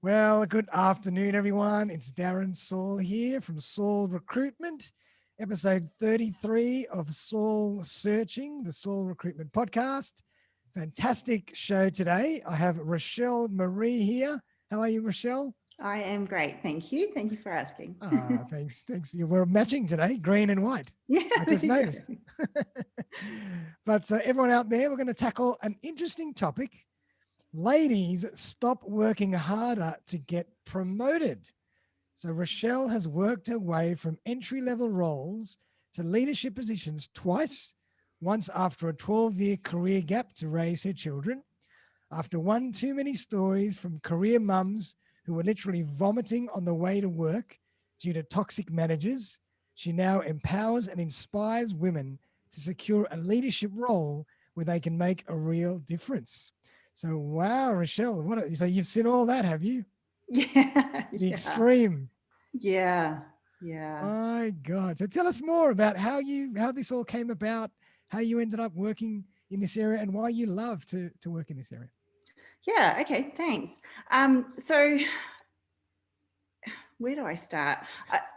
Well, good afternoon, everyone. It's Darren Saul here from Saul Recruitment, episode 33 of Saul Searching, the Saul Recruitment podcast. Fantastic show today. I have Rochelle Marie here. How are you, Rochelle? I am great. Thank you. Thank you for asking. Thanks. We're matching today, green and white. Yeah, I there just you noticed. go. But everyone out there, we're going to tackle an interesting topic. Ladies, stop working harder to get promoted. So Rochelle has worked her way from entry-level roles to leadership positions twice, once after a 12-year career gap to raise her children, after one too many stories from career mums who were literally vomiting on the way to work due to toxic managers. She now empowers and inspires women to secure a leadership role where they can make a real difference. So, wow, Rochelle, so you've seen all that, have you? Yeah, The yeah, extreme. yeah, yeah. My God. So tell us more about how this all came about, how you ended up working in this area and why you love to work in this area. Yeah, okay, thanks. So where do I start?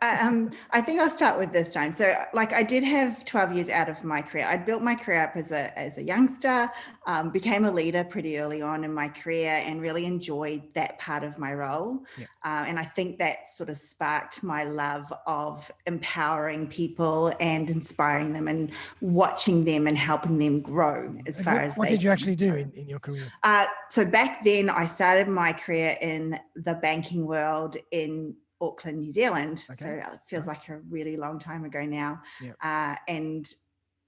I think I'll start with this time. So, like, I did have 12 years out of my career. I'd built my career up as a youngster, became a leader pretty early on in my career, and really enjoyed that part of my role. Yeah. And I think that sort of sparked my love of empowering people and inspiring them, and watching them and helping them grow as And far as what they did you can actually do grow. in your career? So back then, I started my career in the banking world in Auckland, New Zealand. So Okay. it feels Nice. like a really long time ago now. Yeah. And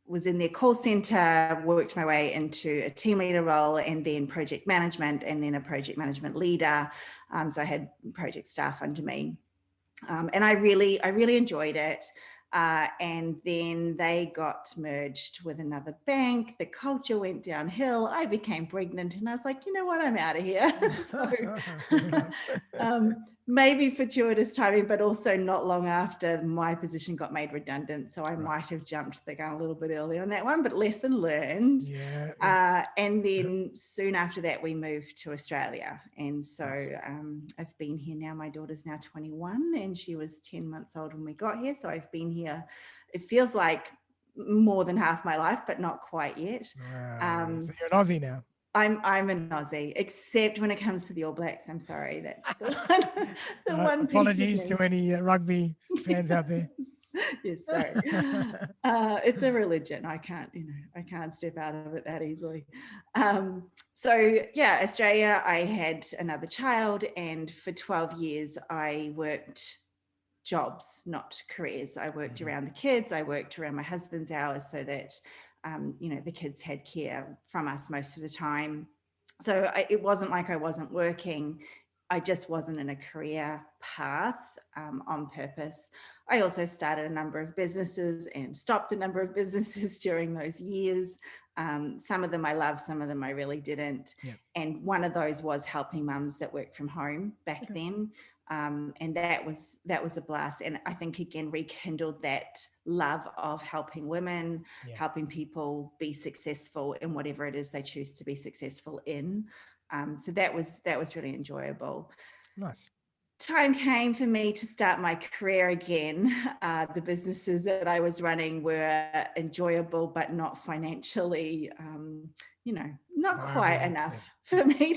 was in their call center, worked my way into a team leader role, and then project management, and then a project management leader. So I had project staff under me. And I really enjoyed it. And then they got merged with another bank. The culture went downhill. I became pregnant, and I was like, you know what, I'm out of here. So Fair enough. maybe fortuitous timing, but also not long after my position got made redundant. So I Right. might have jumped the gun a little bit early on that one, but lesson learned. Yeah. And then soon after that, we moved to Australia. And so Nice. I've been here now. My daughter's now 21, and she was 10 months old when we got here. So I've been here, it feels like more than half my life, but not quite yet. Wow. So Um, you're an Aussie now. I'm an Aussie, except when it comes to the All Blacks. I'm sorry, that's the one, the one piece of Apologies me. to any rugby fans out there. Yes, sorry. It's a religion. I can't step out of it that easily. So yeah, Australia, I had another child, and for 12 years I worked jobs, not careers. I worked Mhm. around the kids. I worked around my husband's hours so that, the kids had care from us most of the time. So it wasn't like I wasn't working. I just wasn't in a career path on purpose. I also started a number of businesses and stopped a number of businesses during those years. Some of them I loved, some of them I really didn't. Yeah. And one of those was helping mums that worked from home back Okay. then. And that was a blast. And I think again rekindled that love of helping women, Yeah. helping people be successful in whatever it is they choose to be successful in. So that was really enjoyable. Nice. Time came for me to start my career again. The businesses that I was running were enjoyable, but not financially, not quite Viable. Yeah. enough for me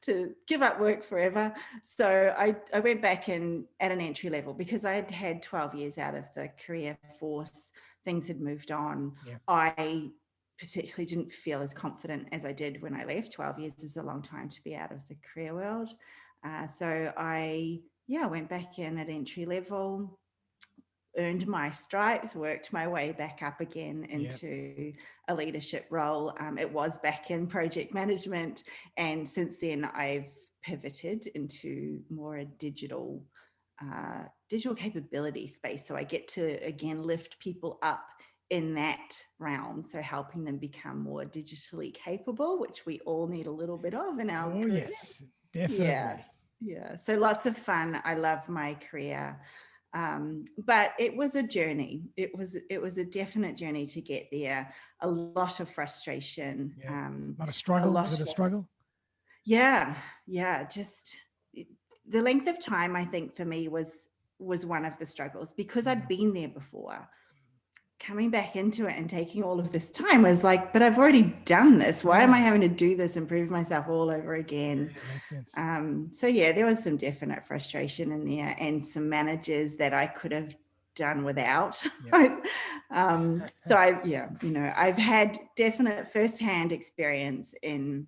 to give up work forever. So I went back in at an entry level because I had had 12 years out of the career force. Things had moved on. Yeah. I particularly didn't feel as confident as I did when I left. 12 years is a long time to be out of the career world. So I went back in at entry level, earned my stripes, worked my way back up again Yeah. into a leadership role. It was back in project management, and since then I've pivoted into more a digital capability space. So I get to again lift people up in that realm, so helping them become more digitally capable, which we all need a little bit of in our Oh career. yes, Yeah, definitely. yeah. So lots of fun. I love my career, but it was a journey. It was a definite journey to get there. A lot of frustration. Yeah. Not a A struggle. lot Was it a of struggle? yeah, yeah. Just the length of time, I think for me was one of the struggles, because I'd been there before. Coming back into it and taking all of this time was like, but I've already done this. Why am I having to do this and prove myself all over again? Yeah, makes sense. So yeah, there was some definite frustration in there, and some managers that I could have done without. Yep. So I've had definite firsthand experience in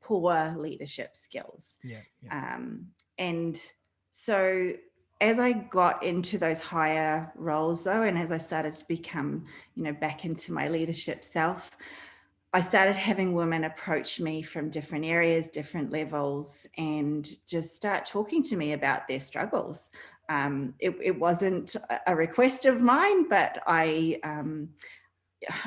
poor leadership skills. Yeah. And so as I got into those higher roles though, and as I started to become, back into my leadership self, I started having women approach me from different areas, different levels, and just start talking to me about their struggles. It wasn't a request of mine, but I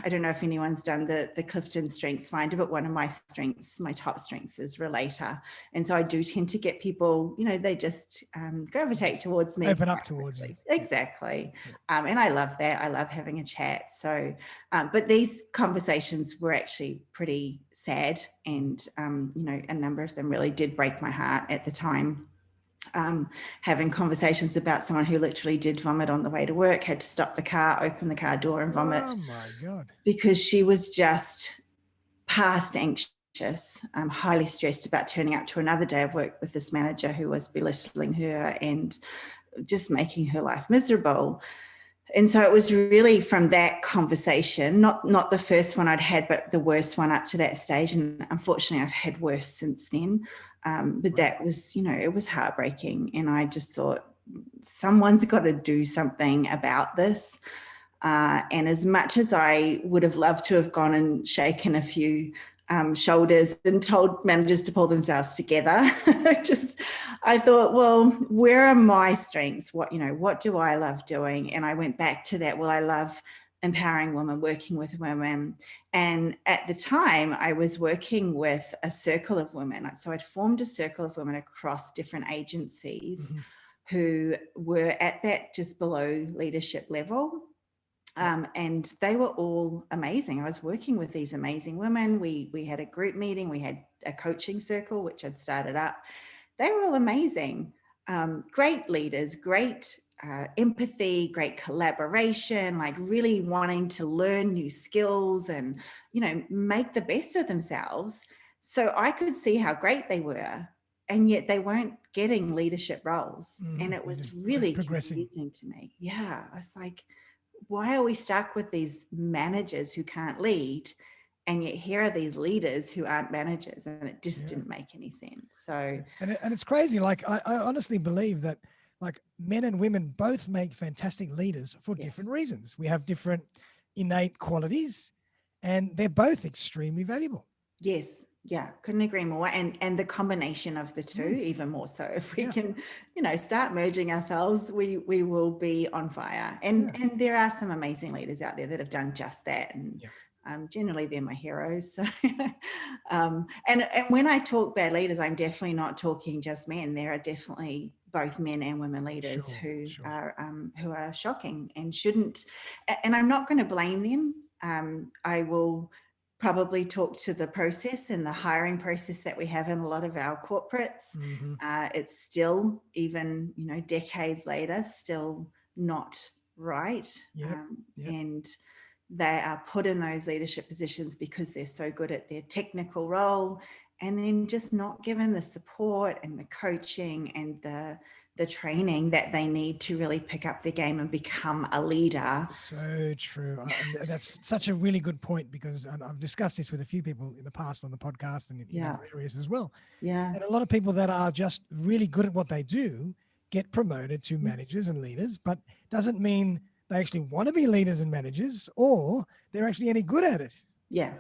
don't know if anyone's done the Clifton Strengths Finder, but one of my strengths, my top strengths, is relator. And so I do tend to get people, they just gravitate towards me. Open up towards you. Exactly. And I love that. I love having a chat. So, but these conversations were actually pretty sad. And, a number of them really did break my heart at the time. Having conversations about someone who literally did vomit on the way to work, had to stop the car, open the car door and vomit. Oh my God. Because she was just past anxious, highly stressed about turning up to another day of work with this manager who was belittling her and just making her life miserable. And so it was really from that conversation, not the first one I'd had, but the worst one up to that stage. And unfortunately, I've had worse since then. But that was, it was heartbreaking. And I just thought, someone's got to do something about this. And as much as I would have loved to have gone and shaken a few shoulders and told managers to pull themselves together, I thought, well, where are my strengths? What do I love doing? And I went back to that. Well, I love empowering women, working with women. And at the time I was working with a circle of women. So I'd formed a circle of women across different agencies who were at that just below leadership level. And they were all amazing. I was working with these amazing women. We had a group meeting. We had a coaching circle, which I'd started up. They were all amazing. Great leaders, great empathy, great collaboration, like really wanting to learn new skills and, make the best of themselves. So I could see how great they were. And yet they weren't getting leadership roles. And it was really confusing to me. Yeah. I was like, why are we stuck with these managers who can't lead, and yet here are these leaders who aren't managers? And it just didn't make any sense. So, and it's crazy. Like I honestly believe that like men and women both make fantastic leaders for different reasons. We have different innate qualities, and they're both extremely valuable. Yes. Yeah, couldn't agree more. And the combination of the two, even more so. If we can, start merging ourselves, we will be on fire. And there are some amazing leaders out there that have done just that. And generally they're my heroes. So, and when I talk bad leaders, I'm definitely not talking just men. There are definitely both men and women leaders who are shocking and shouldn't. And I'm not going to blame them. I will probably talk to the process and the hiring process that we have in a lot of our corporates. It's still, even, decades later, still not right. And they are put in those leadership positions because they're so good at their technical role, and then just not given the support and the coaching and the training that they need to really pick up their game and become a leader. So true. And that's such a really good point, because I've discussed this with a few people in the past on the podcast and in other areas as well. And a lot of people that are just really good at what they do get promoted to managers and leaders, but doesn't mean they actually want to be leaders and managers, or they're actually any good at it. Yeah,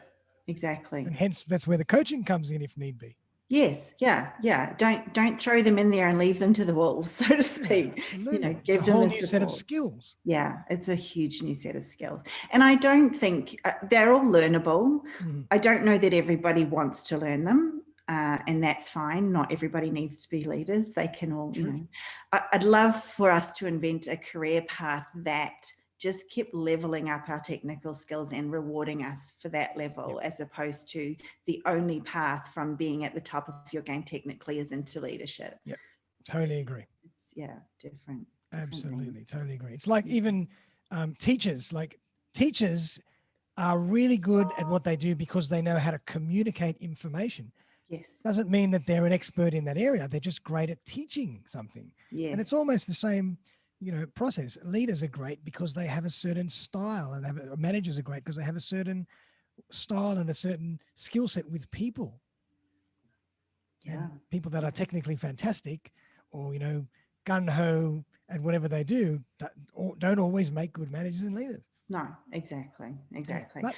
exactly. And hence that's where the coaching comes in if need be. Yes. Yeah. Don't throw them in there and leave them to the wolves, so to speak. Absolutely. Give it's a them whole the new support. set of skills. Yeah, it's a huge new set of skills. And I don't think they're all learnable. I don't know that everybody wants to learn them. And that's fine. Not everybody needs to be leaders. They can all, I'd love for us to invent a career path that just kept leveling up our technical skills and rewarding us for that level, as opposed to the only path from being at the top of your game technically is into leadership. Totally agree. It's different Absolutely, things. totally agree. It's like even teachers. Like teachers are really good at what they do because they know how to communicate information. Yes. Doesn't mean that they're an expert in that area. They're just great at teaching something. And it's Yes. almost the same, process. Leaders are great because they have a certain style, and managers are great because they have a certain style and a certain skill set with people. Yeah. And people that Yeah. are technically fantastic or, gun ho at whatever they do don't always make good managers and leaders. No, exactly. Yeah. Exactly. But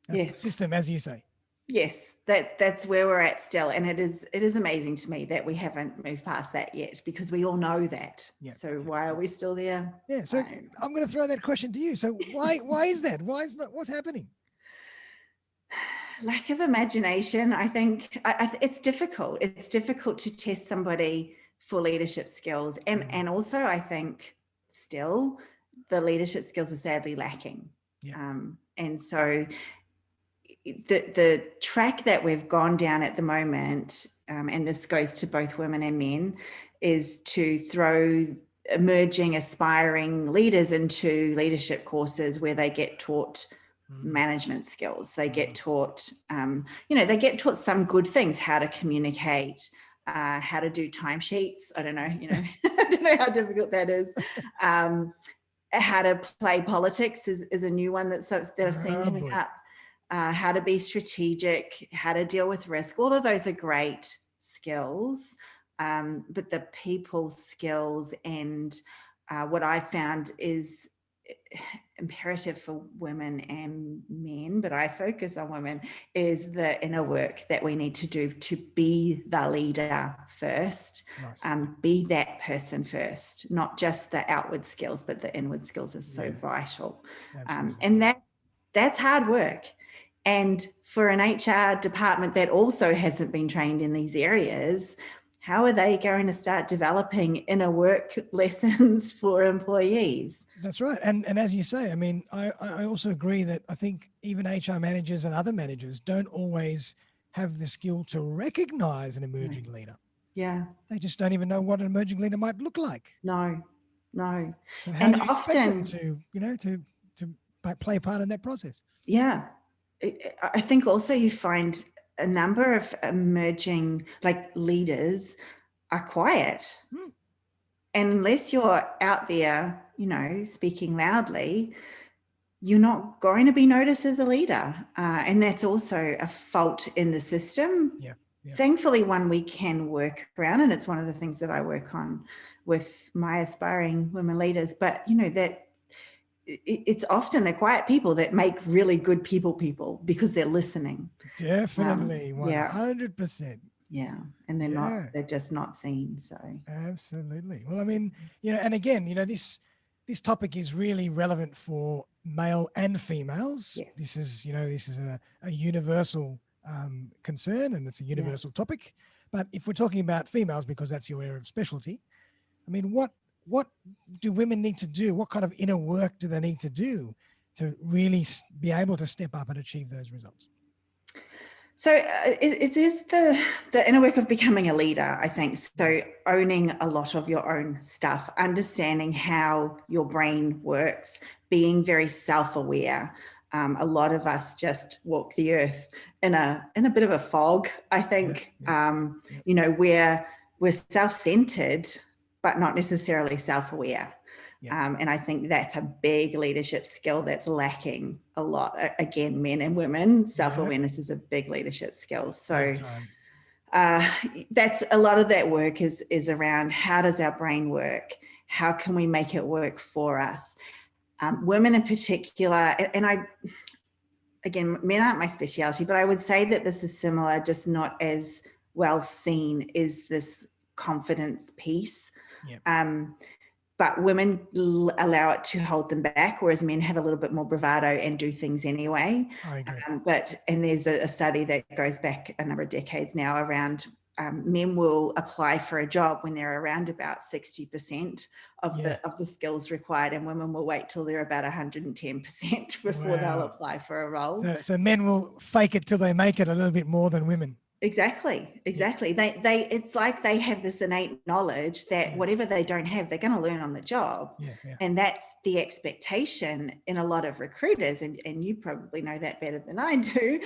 that's the Yes. system, as you say. Yes, that's where we're at still, and it is amazing to me that we haven't moved past that yet, because we all know that. Yeah. So Yeah. why are we still there? Yeah. So I'm going to throw that question to you. So why is that? Why is not what's happening? Lack of imagination. I think it's difficult. It's difficult to test somebody for leadership skills, and also I think still the leadership skills are sadly lacking. Yeah. And so the track that we've gone down at the moment, and this goes to both women and men, is to throw emerging aspiring leaders into leadership courses where they get taught management skills. They get taught, they get taught some good things: how to communicate, how to do timesheets. I don't know, I don't know how difficult that is. How to play politics is a new one that I've seen coming up. How to be strategic, how to deal with risk. All of those are great skills, but the people skills and what I found is imperative for women and men, but I focus on women, is the inner work that we need to do to be the leader first. Nice. Be that person first, not just the outward skills, but the inward skills is so vital. And that's hard work. And for an HR department that also hasn't been trained in these areas, how are they going to start developing inner work lessons for employees? That's right. And as you say, I mean, I also agree that I think even HR managers and other managers don't always have the skill to recognize an emerging leader. Yeah. They just don't even know what an emerging leader might look like. No. So how And do you expect them often, to play a part in that process? Yeah. I think also you find a number of emerging leaders are quiet. And unless you're out there, speaking loudly, you're not going to be noticed as a leader. And that's also a fault in the system. Yeah. Thankfully, one we can work around. And it's one of the things that I work on with my aspiring women leaders. But, that it's often the quiet people that make really good people because they're listening. Definitely. 100%. Yeah. And they're just not seen. So absolutely. Well, I mean, and again, this topic is really relevant for male and females. Yes. This is a universal concern, and it's a universal topic. But if we're talking about females, because that's your area of specialty, I mean, what do women need to do? What kind of inner work do they need to do to really be able to step up and achieve those results? So it is the inner work of becoming a leader, I think. So owning a lot of your own stuff, understanding how your brain works, being very self-aware. A lot of us just walk the earth in a bit of a fog, I think. We're self-centered, but not necessarily self-aware. And I think that's a big leadership skill that's lacking a lot. Again, men and women, self-awareness is a big leadership skill. So that's a lot of that work is around how does our brain work? How can we make it work for us? Women in particular, and again, men aren't my specialty, but I would say that this is similar, just not as well seen, is this confidence piece. But women allow it to hold them back, whereas men have a little bit more bravado and do things anyway. I agree. And there's a study that goes back a number of decades now around men will apply for a job when they're around about 60% of the skills required, and women will wait till they're about 110% before they'll apply for a role. So men will fake it till they make it a little bit more than women. Exactly. Yeah, They it's like they have this innate knowledge that yeah, whatever they don't have, they're going to learn on the job. yeah, yeah, And that's the expectation in a lot of recruiters. And you probably know that better than I do.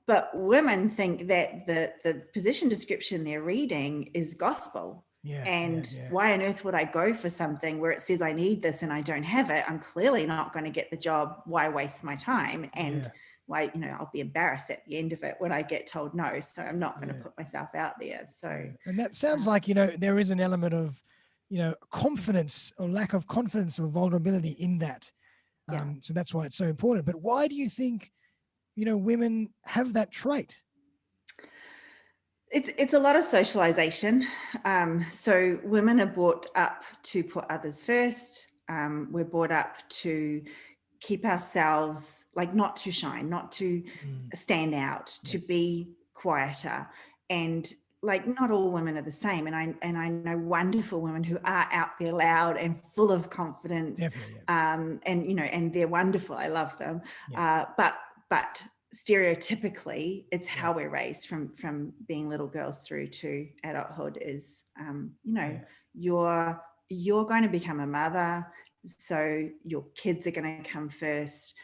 But women think that the position description they're reading is gospel. yeah, yeah, And yeah, why on earth would I go for something where it says I need this and I don't have it? I'm clearly not going to get the job. Why waste my time? And yeah, why, I'll be embarrassed at the end of it when I get told no. So I'm not going to yeah. put myself out there. So, Yeah. And that sounds like, there is an element of, confidence or lack of confidence or vulnerability in that. yeah, So that's why it's so important. But why do you think, women have that trait? it's a lot of socialization. So women are brought up to put others first. We're brought up to keep ourselves, like, not to shine, not to Mm, stand out, yeah, to be quieter. And like, not all women are the same. And I know wonderful women who are out there loud and full of confidence. definitely. Yeah. And they're wonderful. I love them. Yeah. But stereotypically, it's Yeah. how we're raised from being little girls through to adulthood is, Yeah. you're going to become a mother, so your kids are going to come first.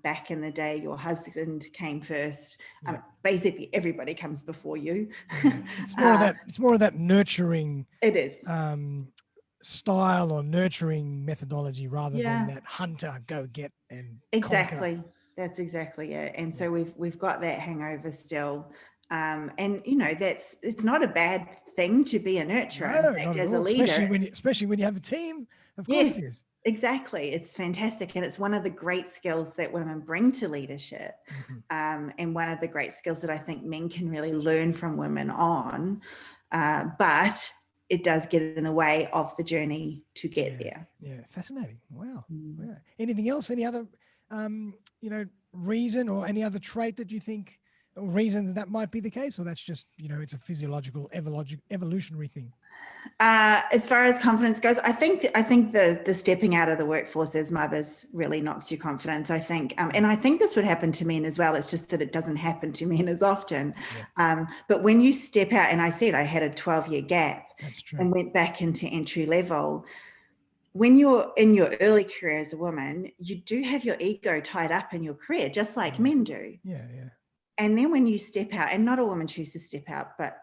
Back in the day, your husband came first. Yeah. Basically, everybody comes before you. Yeah. It's more of that, nurturing It is. um, style or nurturing methodology rather than Yeah, that hunter go get and conquer. exactly. That's exactly it. And Yeah. so we've got that hangover still. And it's not a bad thing to be a nurturer. In No, not fact, at as a all. Especially leader, when you have a team. Of course it yes, is. exactly. It's fantastic. And it's one of the great skills that women bring to leadership. Mhm. And one of the great skills that I think men can really learn from women on. But it does get in the way of the journey to get Yeah. there. Yeah. Fascinating. Wow. Mm. Yeah. Anything else? Any other, reason or any other trait that you think or reason that might be the case, or that's just, it's a physiological, evolutionary thing? As far as confidence goes, I think the stepping out of the workforce as mothers really knocks your confidence. I think, and I think this would happen to men as well. It's just that it doesn't happen to men as often. Yeah. But when you step out, and I said I had a 12-year gap That's true. and went back into entry level. When you're in your early career as a woman, you do have your ego tied up in your career, just like Yeah. men do. Yeah. Yeah. And then when you step out, and not a woman chooses to step out, but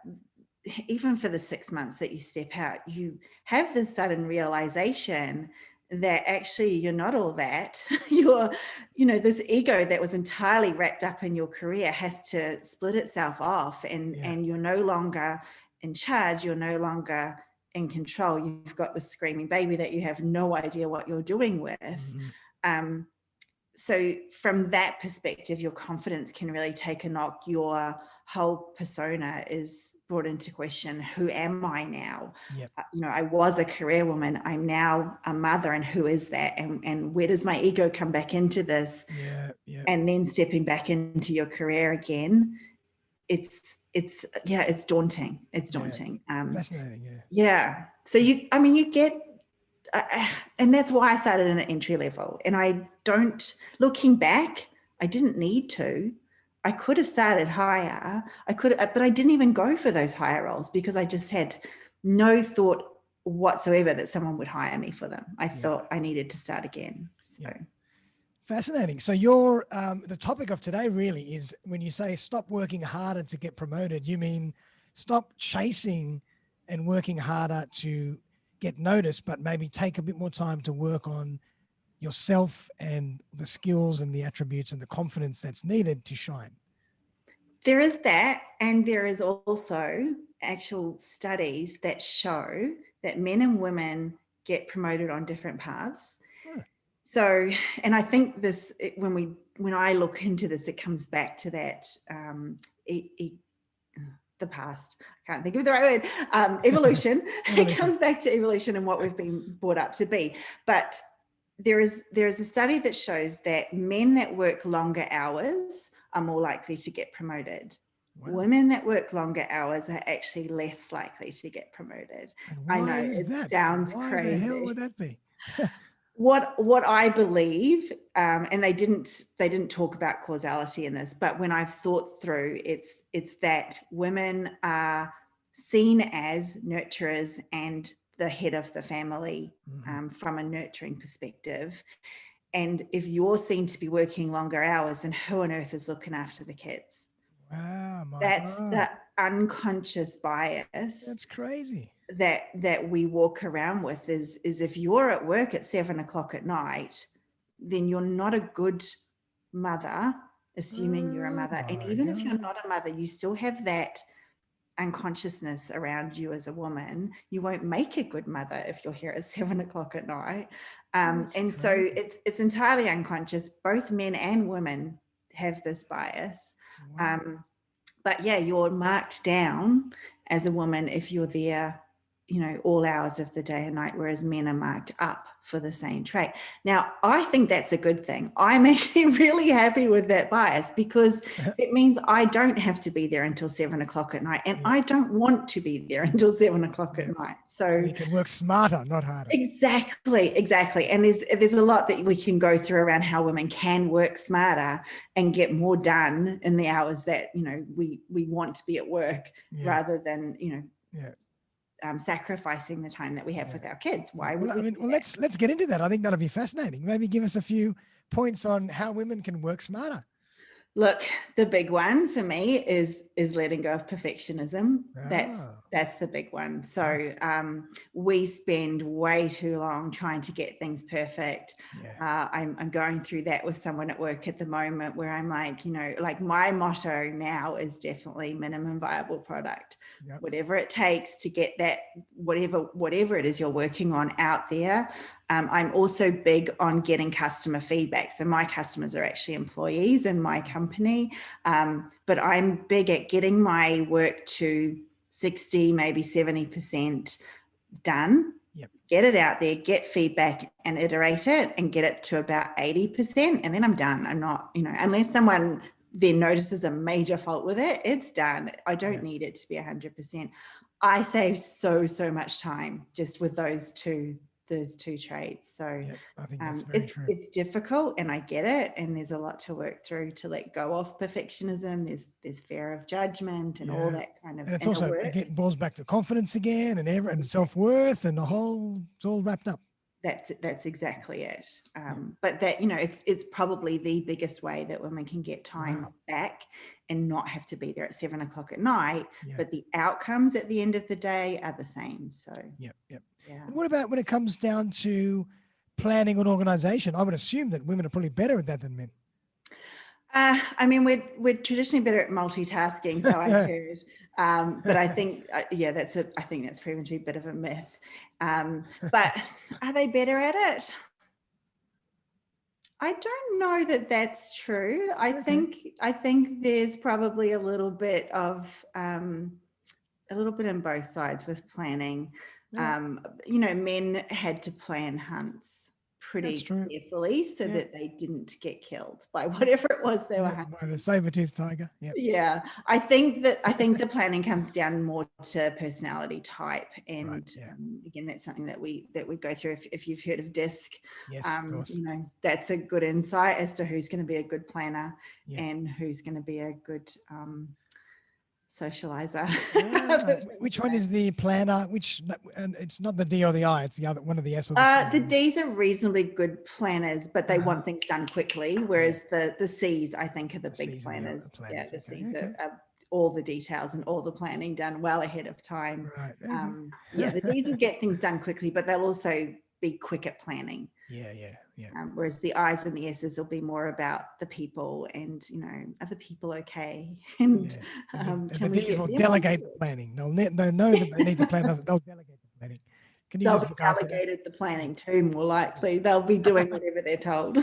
even for the 6 months that you step out, you have this sudden realization that actually you're not all that. You're, this ego that was entirely wrapped up in your career has to split itself off, and Yeah. and you're no longer in charge. You're no longer in control. You've got this screaming baby that you have no idea what you're doing with. Mhm. Um, so from that perspective, your confidence can really take a knock. Your whole persona is brought into question. Who am I now? Yep. I was a career woman. I'm now a mother, and who is that? And where does my ego come back into this? Yeah. Yeah. And then stepping back into your career again, it's daunting. It's Yeah. daunting. Fascinating. Yeah. Yeah. So you get, and that's why I started in an entry level. And I don't, looking back, I didn't need to. I could have started higher. But I didn't even go for those higher roles because I just had no thought whatsoever that someone would hire me for them. I Yeah. thought I needed to start again. So Yeah. Fascinating. So your the topic of today really is when you say stop working harder to get promoted, you mean stop chasing and working harder to get noticed, but maybe take a bit more time to work on yourself and the skills and the attributes and the confidence that's needed to shine. there is that, and there is also actual studies that show that men and women get promoted on different paths. Ah, So, and I think when I look into this, it comes back to that, the past. I can't think of the right word. Evolution. It evolution. comes back to evolution and what we've been brought up to be. But there is a study that shows that men that work longer hours are more likely to get promoted. Wow. Women that work longer hours are actually less likely to get promoted. And I why know is it that? sounds Why the hell crazy. would that be? what I believe, and they didn't talk about causality in this, but when I've thought through, it's that women are seen as nurturers and the head of the family, from a nurturing perspective. And if you're seen to be working longer hours, then who on earth is looking after the kids? Wow, my That's God. the unconscious bias That's crazy. that we walk around with is if you're at work at 7 o'clock at night, then you're not a good mother, assuming you're a Oh mother. And my even if you're God. not a mother, you still have that unconsciousness around you as a woman. You won't make a good mother if you're here at 7 o'clock at night. That's And so crazy. it's entirely unconscious. Both men and women have this bias. Wow. But yeah, you're marked down as a woman if you're there, all hours of the day and night, whereas men are marked up for the same trait. Now, I think that's a good thing. I'm actually really happy with that bias because it means I don't have to be there until 7 o'clock at night, and Yeah. I don't want to be there until 7 o'clock Yeah. at night. So So you can work smarter, not harder. exactly. And there's a lot that we can go through around how women can work smarter and get more done in the hours that, we want to be at work, rather than, sacrificing the time that we have with our kids. Why would we do that? Let's get into that. I think that'll be fascinating. Maybe give us a few points on how women can work smarter. Look, the big one for me is letting go of perfectionism. That's the big one. So Yes. we spend way too long trying to get things perfect. Yeah. I'm going through that with someone at work at the moment, where I'm like, like my motto now is definitely minimum viable product. Yep. Whatever it takes to get that, whatever it is you're working on out there. I'm also big on getting customer feedback. So my customers are actually employees in my company, but I'm big at getting my work to 60, maybe 70% done. Yep. Get it out there, get feedback and iterate it and get it to about 80%. And then I'm done. I'm not, unless someone then notices a major fault with it, it's done. I don't need it to be 100%. I save so much time just with those two traits. So I think that's very true. It's difficult, and I get it. And there's a lot to work through to let go of perfectionism. There's fear of judgment and all that kind of. And it's also again balls back to confidence again and self-worth and it's all wrapped up. That's exactly it. But that, it's probably the biggest way that women can get time back and not have to be there at 7 o'clock at night. But the outcomes at the end of the day are the same. So yeah. And what about when it comes down to planning an organization? I would assume that women are probably better at that than men. I mean, we're traditionally better at multitasking, so I've heard. But I think, I think that's proven to be a bit of a myth. But are they better at it? I don't know that that's true. I think there's probably a little bit in both sides with planning. Men had to plan hunts pretty carefully so that they didn't get killed by whatever it was they were hunting. By the saber-toothed tiger. Yeah. I think the planning comes down more to personality type. And again, that's something that we go through. If you've heard of DISC, yes, of course. that's a good insight as to who's going to be a good planner and who's going to be a good socializer. Which one is the planner? And it's not the D or the I, it's the other one of the S or the C. The D's are reasonably good planners, but they want things done quickly, whereas the C's, I think, are the big planners. The C's are all the details and all the planning done well ahead of time. Right. The D's will get things done quickly, but they'll also be quick at planning. Whereas the I's and the S's will be more about the people and, are the people okay? And the D's will delegate the planning. They'll know that they need to plan. They'll delegate the planning. They'll be delegated the planning too, more likely. They'll be doing whatever they're told.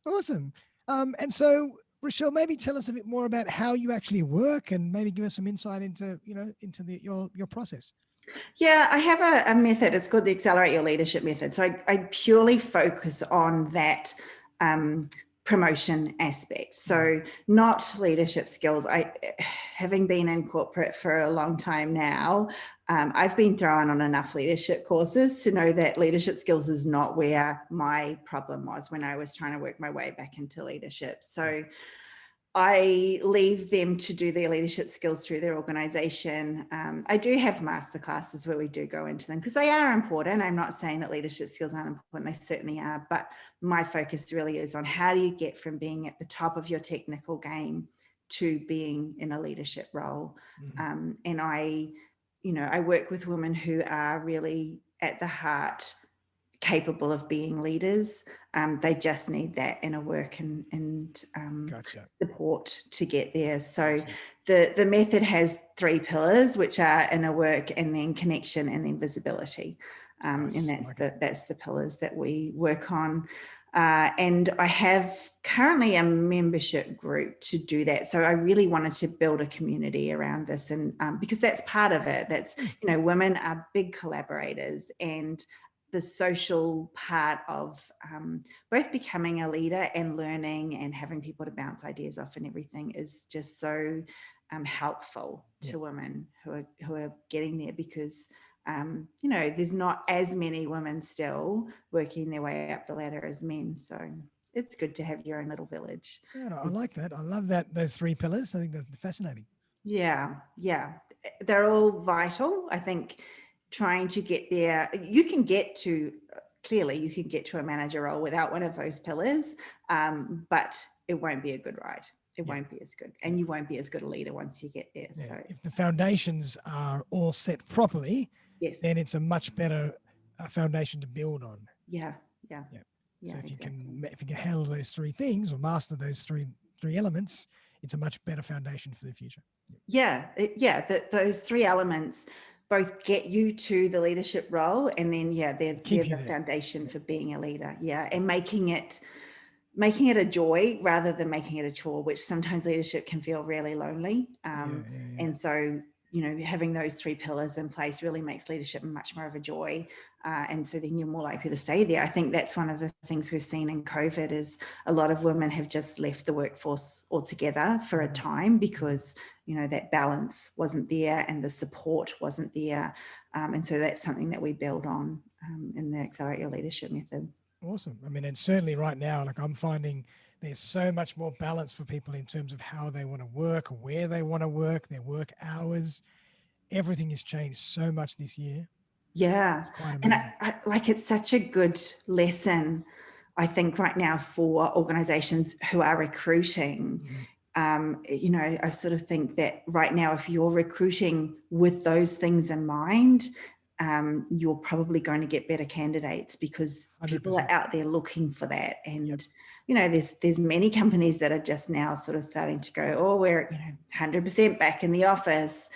Awesome. And so, Rochelle, maybe tell us a bit more about how you actually work, and maybe give us some insight into your process. Yeah, I have a method. It's called the Accelerate Your Leadership Method. So I purely focus on that promotion aspect. So not leadership skills. Having been in corporate for a long time now, I've been thrown on enough leadership courses to know that leadership skills is not where my problem was when I was trying to work my way back into leadership. So I leave them to do their leadership skills through their organization. I do have masterclasses where we do go into them because they are important. I'm not saying that leadership skills aren't important. They certainly are. But my focus really is on how do you get from being at the top of your technical game to being in a leadership role. And I work with women who are really at the heart capable of being leaders. They just need that inner work and Gotcha. support to get there. So the method has 3 pillars, which are inner work and then connection and then visibility. Nice. And that's the pillars that we work on. And I have currently a membership group to do that. So I really wanted to build a community around this, and because that's part of it. That's, women are big collaborators, and the social part of both becoming a leader and learning and having people to bounce ideas off and everything is just so helpful to women who are getting there, because there's not as many women still working their way up the ladder as men. So it's good to have your own little village. Yeah, I like that. I love that, those 3 pillars. I think that's fascinating. Yeah. They're all vital. I think trying to get there, you can get to a manager role without one of those pillars, but it won't be a good ride. It won't be as good, and you won't be as good a leader once you get there. So if the foundations are all set properly, then it's a much better foundation to build on. Yeah. So if you can handle those 3 things or master those three elements, it's a much better foundation for the future. Those 3 elements both get you to the leadership role, and then they're the foundation for being a leader. And making it a joy rather than making it a chore, which sometimes leadership can feel really lonely. And so having those 3 pillars in place really makes leadership much more of a joy. And so then you're more likely to stay there. I think that's one of the things we've seen in COVID is a lot of women have just left the workforce altogether for a time because, that balance wasn't there and the support wasn't there. And so that's something that we build on in the Accelerate Your Leadership method. Awesome. I mean, and certainly right now, I'm finding there's so much more balance for people in terms of how they want to work, where they want to work, their work hours. Everything has changed so much this year. Yeah. And it's such a good lesson, I think, right now for organizations who are recruiting. I sort of think that right now, if you're recruiting with those things in mind, you're probably going to get better candidates because 100%. People are out there looking for that. And, there's many companies that are just now sort of starting to go, we're, 100% back in the office.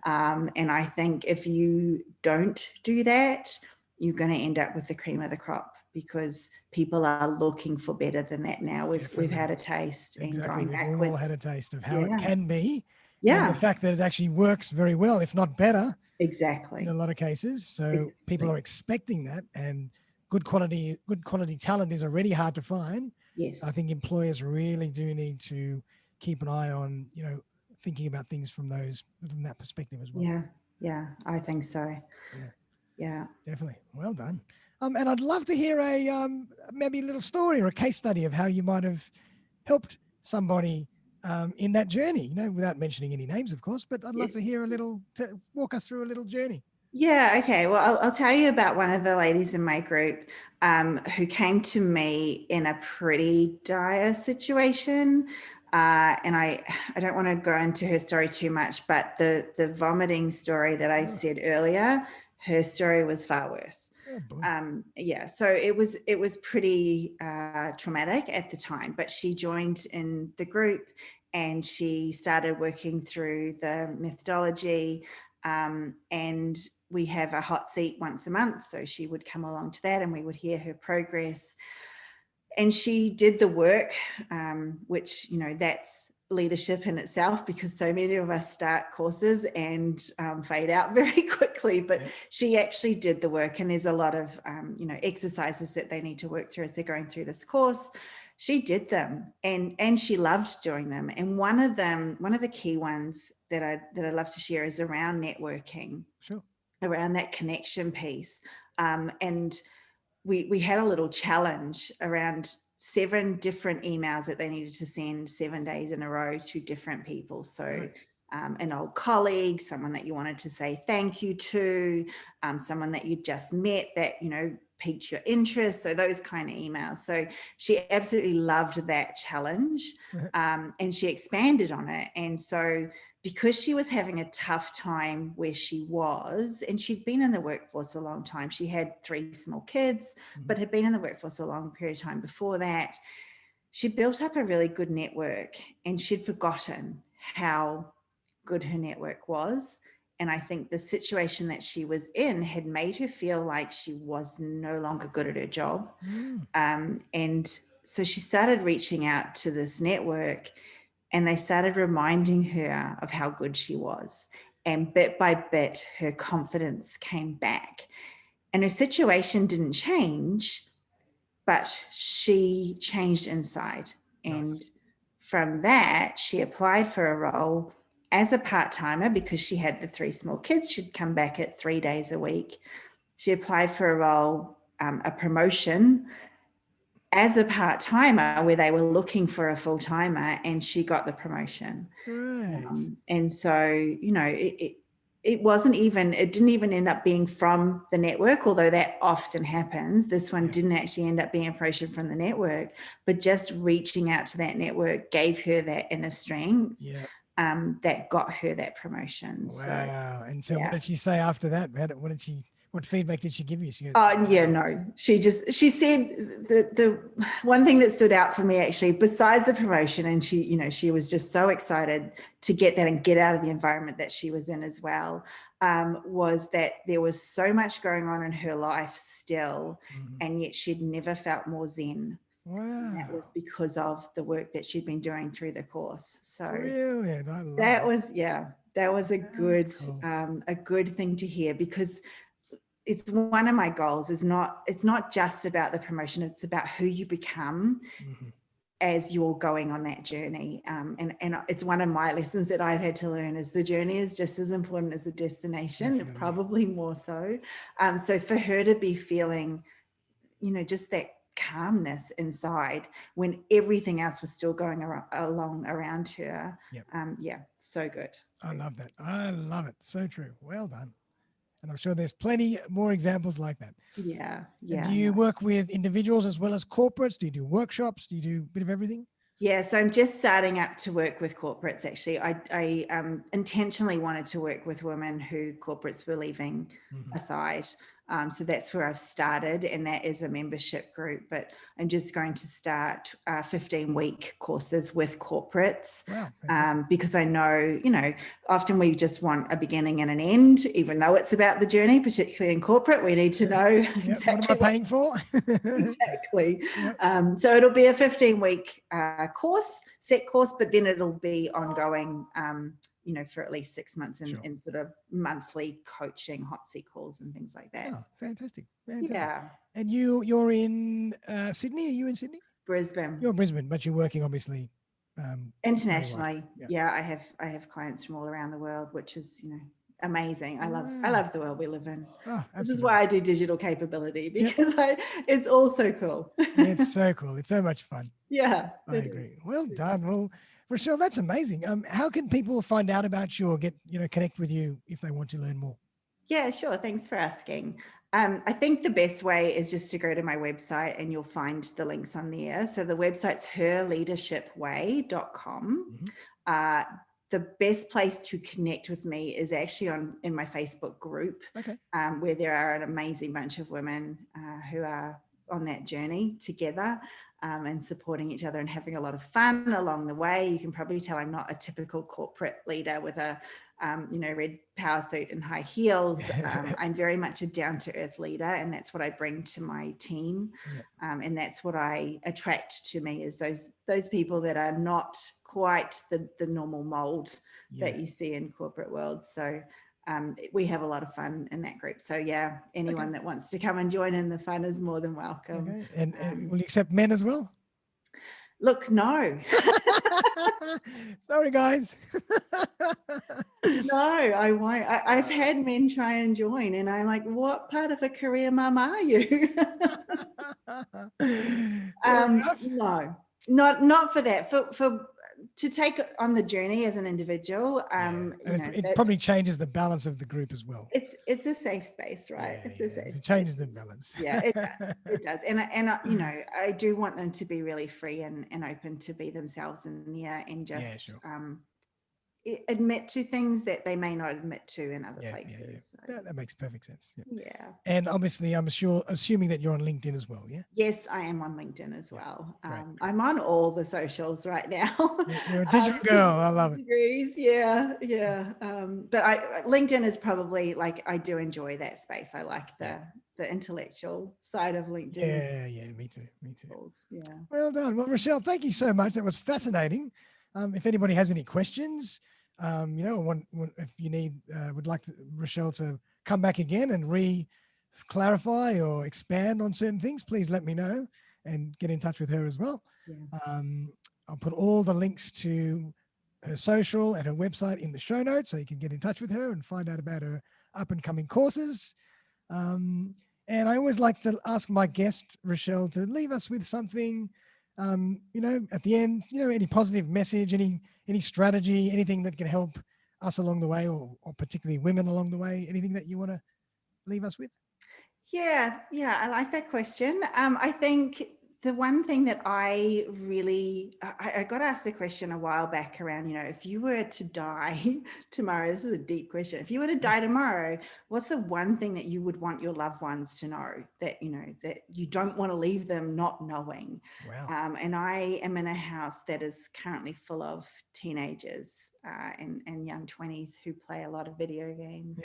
And I think if you don't do that, you're going to end up with the cream of the crop, because people are looking for better than that now. We've had a taste. Exactly. And going We've all had a taste of how it can be. Yeah. And the fact that it actually works very well, if not better. Exactly. In a lot of cases. So people are expecting that, and good quality talent is already hard to find. Yes. I think employers really do need to keep an eye on, thinking about things from that perspective as well. Yeah, I think so. Yeah. Definitely. Well done. And I'd love to hear maybe a little story or a case study of how you might have helped somebody in that journey, without mentioning any names, of course, but I'd love to hear walk us through a little journey. Yeah. Okay. Well, I'll tell you about one of the ladies in my group who came to me in a pretty dire situation. And I don't want to go into her story too much, but the vomiting story that I said earlier, her story was far worse. So it was pretty traumatic at the time, but she joined in the group and she started working through the methodology, and we have a hot seat once a month. So she would come along to that and we would hear her progress. And she did the work, which, that's leadership in itself, because so many of us start courses and fade out very quickly, but she actually did the work. And there's a lot of, exercises that they need to work through as they're going through this course. She did them, and she loved doing them. And one of the key ones that I love to share is around networking, Sure. around that connection piece. And we had a little challenge around 7 different emails that they needed to send 7 days in a row to different people. So Right. an old colleague, someone that you wanted to say thank you to, someone that you just met that, piqued your interest. So those kind of emails. So she absolutely loved that challenge, and she expanded on it. And so because she was having a tough time where she was, and she'd been in the workforce a long time, she had 3 small kids, but had been in the workforce a long period of time before that, she built up a really good network, and she'd forgotten how good her network was. And I think the situation that she was in had made her feel like she was no longer good at her job. Mm. And so she started reaching out to this network, and they started reminding her of how good she was. And bit by bit, her confidence came back. And her situation didn't change, but she changed inside. Nice. And from that, she applied for a role as a part-timer because she had the 3 small kids. She'd come back at 3 days a week. She applied for a role, a promotion as a part-timer where they were looking for a full-timer, and she got the promotion. Great. And so, it didn't even end up being from the network, although that often happens. This one didn't actually end up being a promotion from the network, but just reaching out to that network gave her that inner strength, Yeah. that got her that promotion. So, Wow. And so what yeah. did she say after that? What feedback did she give you? She goes, Oh yeah, no. She said the one thing that stood out for me actually, besides the promotion, and she was just so excited to get that and get out of the environment that she was in as well, was that there was so much going on in her life still, and yet she'd never felt more zen. And that wow. was because of the work that she'd been doing through the course. So Brilliant. I love that it. was, that was How cool. a good thing to hear, because it's one of my goals. It's not just about the promotion, it's about who you become as you're going on that journey. And it's one of my lessons that I've had to learn, is the journey is just as important as the destination, Definitely. probably more so. So for her to be feeling, just that calmness inside when everything else was still going along around her. Yep. So good. I love that. I love it. So true. Well done. And I'm sure there's plenty more examples like that. And do you No. work with individuals as well as corporates? Do you do workshops? Do you do a bit of everything? Yeah, so I'm just starting up to work with corporates. Actually, I intentionally wanted to work with women who corporates were leaving aside. So that's where I've started, and that is a membership group. But I'm just going to start 15-week courses with corporates, Wow. Fantastic. because I know, often we just want a beginning and an end, even though it's about the journey, particularly in corporate. We need to know Yeah. What am I exactly paying for? exactly. Yep. So it'll be a 15-week set course, but then it'll be ongoing, for at least 6 months, Sure. in sort of monthly coaching, hot seat calls and things like that. Oh, fantastic. Fantastic. Yeah. And you're in Sydney? Are you in Sydney? Brisbane. You're Brisbane, but you're working obviously worldwide. Internationally. Yeah. Yeah, I have clients from all around the world, which is, amazing. I Wow. love the world we live in. Oh, This is absolutely. why I do digital capability, Yep. because it's all so cool. It's so cool. It's so much fun. Yeah. I agree. Well done. Well, Rochelle, that's amazing. How can people find out about you or connect with you if they want to learn more? Yeah, sure. Thanks for asking. I think the best way is just to go to my website, and you'll find the links on there. So the website's herleadershipway.com. The best place to connect with me is actually in my Facebook group, Okay. where there are an amazing bunch of women who are on that journey together, and supporting each other and having a lot of fun along the way. You can probably tell I'm not a typical corporate leader with a red power suit and high heels. I'm very much a down-to-earth leader, and that's what I bring to my team. Yeah. And that's what I attract to me, is those people that are not quite the normal mold that you see in corporate world. So we have a lot of fun in that group. So yeah, anyone that wants to come and join in the fun is more than welcome. Okay. And will you accept men as well? Look, no. Sorry, guys. No, I won't. I've had men try and join, and I'm like, what part of a career mum are you? Fair enough. No, not for that. For to take on the journey as an individual, Yeah, you and know, it that's probably changes the balance of the group as well. it's a safe space, right? Yeah, It's a yeah, safe it space. changes the balance. Yeah, it does. It does. And you know, I do want them to be really free and open to be themselves in there and Yeah, just sure. admit to things that they may not admit to in other Yeah, yeah, yeah. places. So, Yeah, that makes perfect sense. Yeah. yeah. And obviously, assuming that you're on LinkedIn as well. Yeah. Yes, I am on LinkedIn as Yeah. well. Great. I'm on all the socials right now. You're a digital girl. I love it. Degrees, yeah, yeah. But LinkedIn is probably like I do enjoy that space. I like Yeah. the intellectual side of LinkedIn. Yeah, yeah. Me too. Me too. Yeah. Well done. Well, Rochelle, thank you so much. That was fascinating. If anybody has any questions, if you would like Rochelle to come back again and clarify or expand on certain things, please let me know and get in touch with her as well. Yeah. Um, I'll put all the links to her social and her website in the show notes so you can get in touch with her and find out about her up and coming courses. And I always like to ask my guest, Rochelle, to leave us with something, at the end, any positive message, any strategy, anything that can help us along the way or particularly women along the way, anything that you want to leave us with? Yeah, yeah, I like that question. I think the one thing that I got asked a question a while back around, if you were to die tomorrow, this is a deep question. If you were to die tomorrow, what's the one thing that you would want your loved ones to know that, that you don't want to leave them not knowing? Wow. And I am in a house that is currently full of teenagers and young 20s who play a lot of video games.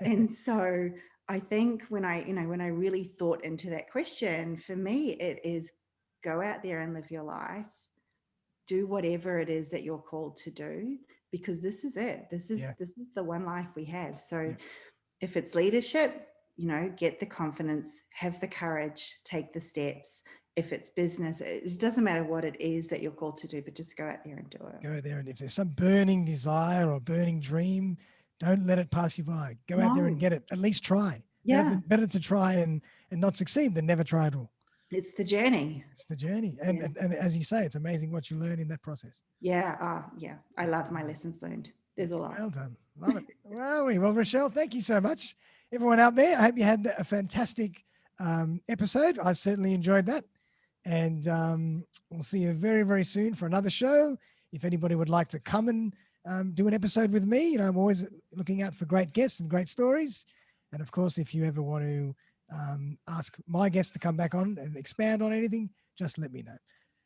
And so I think when I really thought into that question, for me, it is go out there and live your life, do whatever it is that you're called to do, because this is it. This is the one life we have. So if it's leadership, get the confidence, have the courage, take the steps. If it's business, it doesn't matter what it is that you're called to do, but just go out there and do it. Go there, and if there's some burning desire or burning dream, don't let it pass you by. Go out there and No. get it. At least try. Yeah. Better to try and not succeed than never try at all. It's the journey. It's the journey. And as you say, it's amazing what you learn in that process. Yeah. Yeah. I love my lessons learned. There's a lot. Well done. Love it. Well, Rochelle, thank you so much. Everyone out there, I hope you had a fantastic episode. I certainly enjoyed that. And we'll see you very, very soon for another show. If anybody would like to come and do an episode with me, I'm always looking out for great guests and great stories. And of course, if you ever want to ask my guests to come back on and expand on anything, just let me know.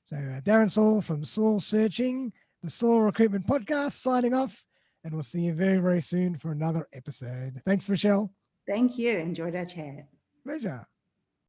So Darren Saul from Saul Searching, the Saul Recruitment Podcast, signing off. And we'll see you very, very soon for another episode. Thanks, Rochelle. Thank you. Enjoyed our chat. Pleasure.